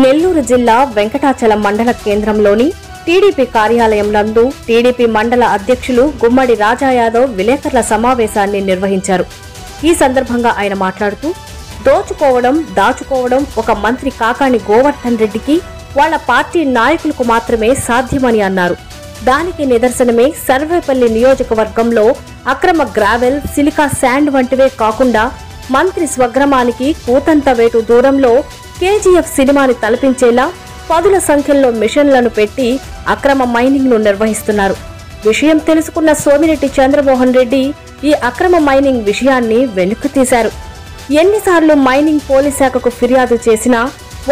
నెల్లూరు జిల్లా వెంకటాచలం మండల కేంద్రంలోని టీడీపీ కార్యాలయం నందు టీడీపీ మండల అధ్యక్షులు గుమ్మడి రాజా యాదవ్ విలేకరుల సమావేశాన్ని నిర్వహించారు. ఈ సందర్భంగా ఆయన మాట్లాడుతూ, దోచుకోవడం దాచుకోవడం ఒక మంత్రి కాకాణి గోవర్ధన్ రెడ్డికి వాళ్ల పార్టీ నాయకులకు మాత్రమే సాధ్యమని అన్నారు. దానికి నిదర్శనమే సర్వేపల్లి నియోజకవర్గంలో అక్రమ గ్రావెల్, సిలికా శాండ్ వంటివే కాకుండా మంత్రి స్వగ్రామానికి కూతంత వేటు దూరంలో కేజీఎఫ్ సినిమాని తలపించేలా పదుల సంఖ్యలో మిషన్లను పెట్టి అక్రమ మైనింగ్ ను నిర్వహిస్తున్నారు. విషయం తెలుసుకున్న సోమిరెడ్డి చంద్రమోహన్ రెడ్డి ఈ అక్రమ మైనింగ్ విషయాన్ని వెలుగుతీశారు. ఎన్నిసార్లు మైనింగ్ పోలీస్ శాఖకు ఫిర్యాదు చేసినా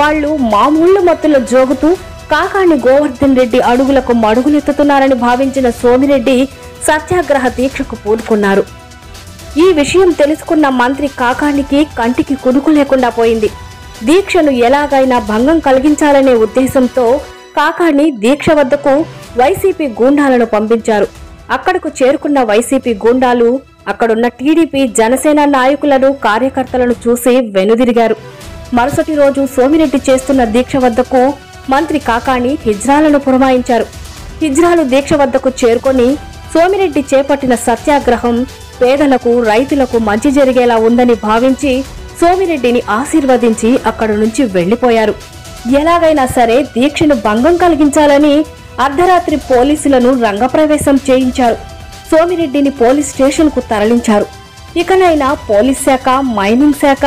వాళ్లు మామూళ్ల మత్తులో జోగుతూ కాకాణి గోవర్ధన్ రెడ్డి అడుగులకు మడుగులెత్తుతున్నారని భావించిన సోమిరెడ్డి సత్యాగ్రహ దీక్షకు పూనుకున్నారు. ఈ విషయం తెలుసుకున్న మంత్రి కాకాణికి కంటికి కునుకు లేకుండా పోయింది. దీక్షను ఎలాగైనా భంగం కలిగించాలనే ఉద్దేశంతో కాకాణి దీక్ష వద్దకు వైసీపీ గూండాలను పంపించారు. అక్కడకు చేరుకున్న వైసీపీ గూండాలు అక్కడున్న టీడీపీ, జనసేన నాయకులను, కార్యకర్తలను చూసి వెనుదిరిగారు. మరుసటి రోజు సోమిరెడ్డి చేస్తున్న దీక్ష వద్దకు మంత్రి కాకాణి హిజ్రాలను పురమాయించారు. హిజ్రాలు దీక్ష వద్దకు చేరుకొని సోమిరెడ్డి చేపట్టిన సత్యాగ్రహం పేదలకు, రైతులకు మంచి జరిగేలా ఉందని భావించి సోమిరెడ్డిని ఆశీర్వదించి అక్కడి నుంచి వెళ్లిపోయారు. ఎలాగైనా సరే దీక్షను భంగం కలిగించాలని అర్ధరాత్రి పోలీసులను రంగప్రవేశం చేయించారు. సోమిరెడ్డిని పోలీస్ స్టేషన్ కు తరలించారు. ఇకనైనా పోలీస్ శాఖ, మైనింగ్ శాఖ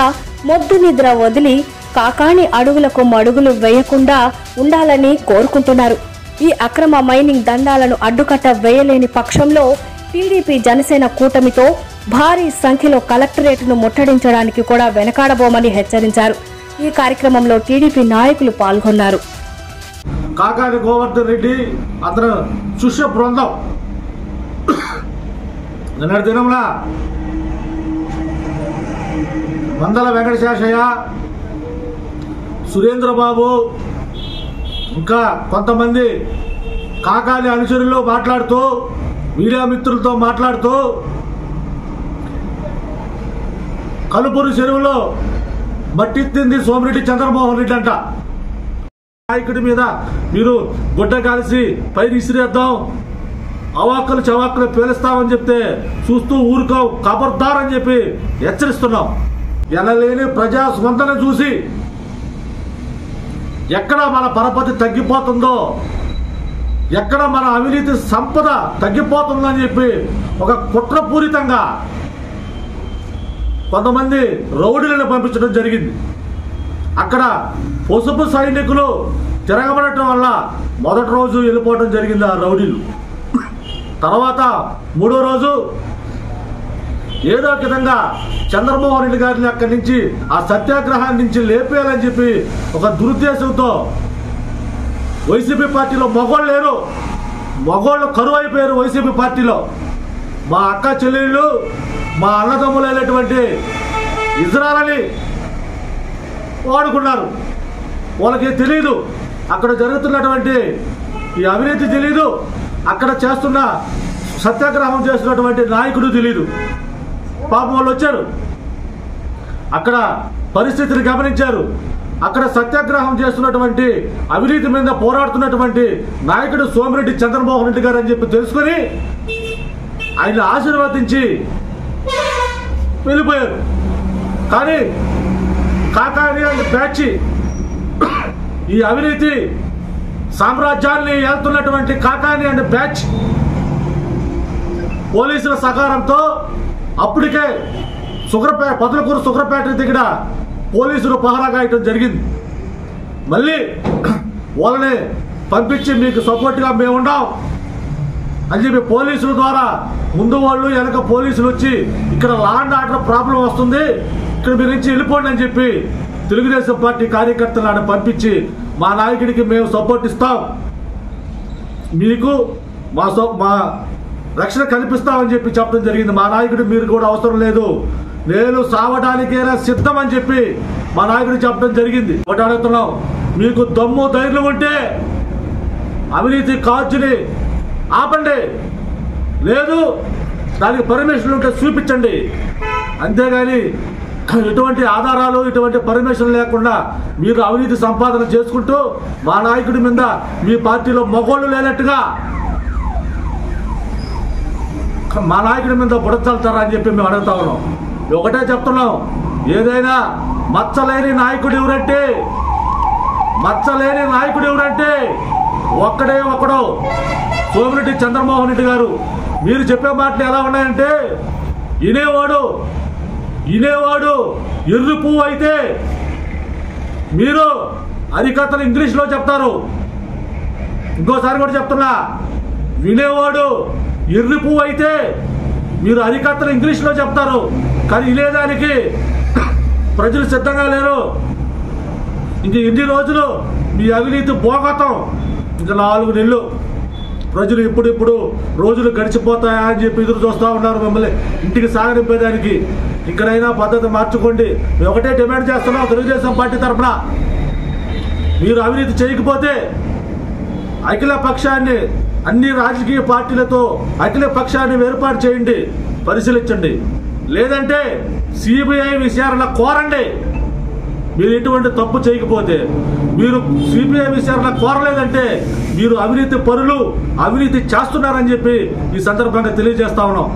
మొద్దు నిద్ర వదిలి కాకాణి అడుగులకు మడుగులు వేయకుండా ఉండాలని కోరుకుంటున్నారు. ఈ అక్రమ మైనింగ్ దండాలను అడ్డుకట్ట వేయలేని పక్షంలో టీడీపీ, జనసేన కూటమితో భారీ సంఖ్యలో కలెక్టరేట్ను ముట్టడించడానికి కూడా వెనకాడబోమని హెచ్చరించారు. ఈ కార్యక్రమంలో టీడీపీ నాయకులు పాల్గొన్నారు. కాకాణి గోవర్ధన్ రెడ్డి అతను శిష్య బృందం నిన్నటి దినంలో మందల వెంకటశేషయ్య, సురేంద్రబాబు ఇంకా కొంతమంది కాకాణి అనుచరులు మాట్లాడుతూ, మీడియా మిత్రులతో మాట్లాడుతూ కలుపురు చెరువులో మట్టిత్తింది సోమిరెడ్డి చంద్రమోహన్ రెడ్డి అంట. నాయకుడి మీద మీరు గుడ్డ కాల్సి పైన ఇసిరేద్దాం, అవాక్కులు చవాక్కులు పేలుస్తామని చెప్తే చూస్తూ ఊరుకో, ఖబర్దార్ అని చెప్పి హెచ్చరిస్తున్నాం. ఎనలేని ప్రజా స్పందన చూసి ఎక్కడ మన పరపతి తగ్గిపోతుందో, ఎక్కడ మన అవినీతి సంపద తగ్గిపోతుందని చెప్పి ఒక కుట్రపూరితంగా కొంతమంది రౌడీలను పంపించడం జరిగింది. అక్కడ పసుపు సైనికులు తిరగబడటం వల్ల మొదటి రోజు వెళ్ళిపోవడం జరిగింది ఆ రౌడీలు. తర్వాత మూడో రోజు ఏదో విధంగా చంద్రమోహన్ రెడ్డి గారిని అక్కడి నుంచి ఆ సత్యాగ్రహాన్ని నుంచి లేపేయాలని చెప్పి ఒక దురుద్దేశంతో వైసీపీ పార్టీలో మగోళ్ళు లేరు, మగోళ్ళు కరువు అయిపోయారు వైసీపీ పార్టీలో. మా అక్క చెల్లెళ్ళు, మా అన్నదమ్ములైనటువంటి ఇజ్రాయలని వాడుకున్నారు. వాళ్ళకి తెలియదు అక్కడ జరుగుతున్నటువంటి ఈ అవినీతి తెలీదు, అక్కడ చేస్తున్న సత్యాగ్రహం చేస్తున్నటువంటి నాయకుడు తెలీదు. పాపం వాళ్ళు వచ్చారు, అక్కడ పరిస్థితిని గమనించారు. అక్కడ సత్యాగ్రహం చేస్తున్నటువంటి, అవినీతి మీద పోరాడుతున్నటువంటి నాయకుడు సోమిరెడ్డి చంద్రమోహన్ రెడ్డి గారు అని చెప్పి తెలుసుకొని ఆయన ఆశీర్వదించి వెళ్ళిపోయారు. కానీ కాకాణి అండ్ బ్యాచ్ ఈ అవినీతి సామ్రాజ్యాన్ని వెళ్తున్నటువంటి కాకాణి అండ్ బ్యాచ్ పోలీసుల సహకారంతో అప్పటికే పొదలకూరు సుగ్రపేట దగ్గర పోలీసులు పహరా కాయటం జరిగింది. మళ్ళీ వాళ్ళని పంపించి మీకు సపోర్ట్గా మేము ఉన్నాం అని చెప్పి పోలీసుల ద్వారా ముందు వాళ్ళు వెనక పోలీసులు వచ్చి ఇక్కడ లా అండ్ ఆర్డర్ ప్రాబ్లం వస్తుంది, ఇక్కడ మీ నుంచి వెళ్ళిపోండి అని చెప్పి తెలుగుదేశం పార్టీ కార్యకర్తలను పంపించి మా నాయకుడికి మేము సపోర్ట్ ఇస్తాం, మీకు మా రక్షణ కల్పిస్తామని చెప్పి చెప్పడం జరిగింది. మా నాయకుడు మీరు కూడా అవసరం లేదు, నేను సావడానికైనా సిద్ధం అని చెప్పి మా నాయకుడు చెప్పడం జరిగింది. ఒకటి అడుగుతున్నాం, మీకు దమ్ము ధైర్యం ఉంటే అవినీతి కాల్చుని ఆపండి, లేదు దానికి పర్మిషన్ ఉంటే చూపించండి. అంతేగాని ఎటువంటి ఆధారాలు ఎటువంటి పర్మిషన్ లేకుండా మీరు అవినీతి సంపాదన చేసుకుంటూ మా నాయకుడి మీద మీ పార్టీలో మగోళ్ళు లేనట్టుగా మా నాయకుడి మీద బుడచల్తారా అని చెప్పి మేము అడుగుతా ఉన్నాం. ఒకటే చెప్తున్నాం, ఏదైనా మచ్చలేని నాయకుడు ఎవరంటే ఒక్కడే ఒక్కడు సోమిరెడ్డి చంద్రమోహన్ రెడ్డి గారు. మీరు చెప్పే మాటలు ఎలా ఉన్నాయంటే వినేవాడు ఎర్రి పువ్వు అయితే మీరు అరికథలు ఇంగ్లీష్లో చెప్తారు. ఇంకోసారి కూడా చెప్తున్నా, వినేవాడు ఎర్రి పువ్వు అయితే మీరు అరికథలు ఇంగ్లీష్లో చెప్తారు, కానీ వినేదానికి ప్రజలు సిద్ధంగా లేరు. ఇంక ఇన్ని రోజులు మీ అవినీతి భోగతం, ఇంకా 4 నెలలు ప్రజలు ఇప్పుడు రోజులు గడిచిపోతాయా అని చెప్పి ఎదురు చూస్తూ ఉన్నారు మిమ్మల్ని ఇంటికి సాగనింపేదానికి. ఇక్కడైనా పద్ధతి మార్చుకోండి. మేము ఒకటే డిమాండ్ చేస్తున్నాం తెలుగుదేశం పార్టీ తరఫున, మీరు అవినీతి చేయకపోతే అఖిల పక్షాన్ని అన్ని రాజకీయ పార్టీలతో అఖిల పక్షాన్ని ఏర్పాటు చేయండి, పరిశీలించండి. లేదంటే సిబిఐ విచారణ కోరండి. మీరు ఎటువంటి తప్పు చేయకపోతే, మీరు సిబిఐ విచారణ కోరలేదంటే మీరు అవినీతి పరులు, అవినీతి చేస్తున్నారని చెప్పి ఈ సందర్భంగా తెలియజేస్తా ఉన్నాం.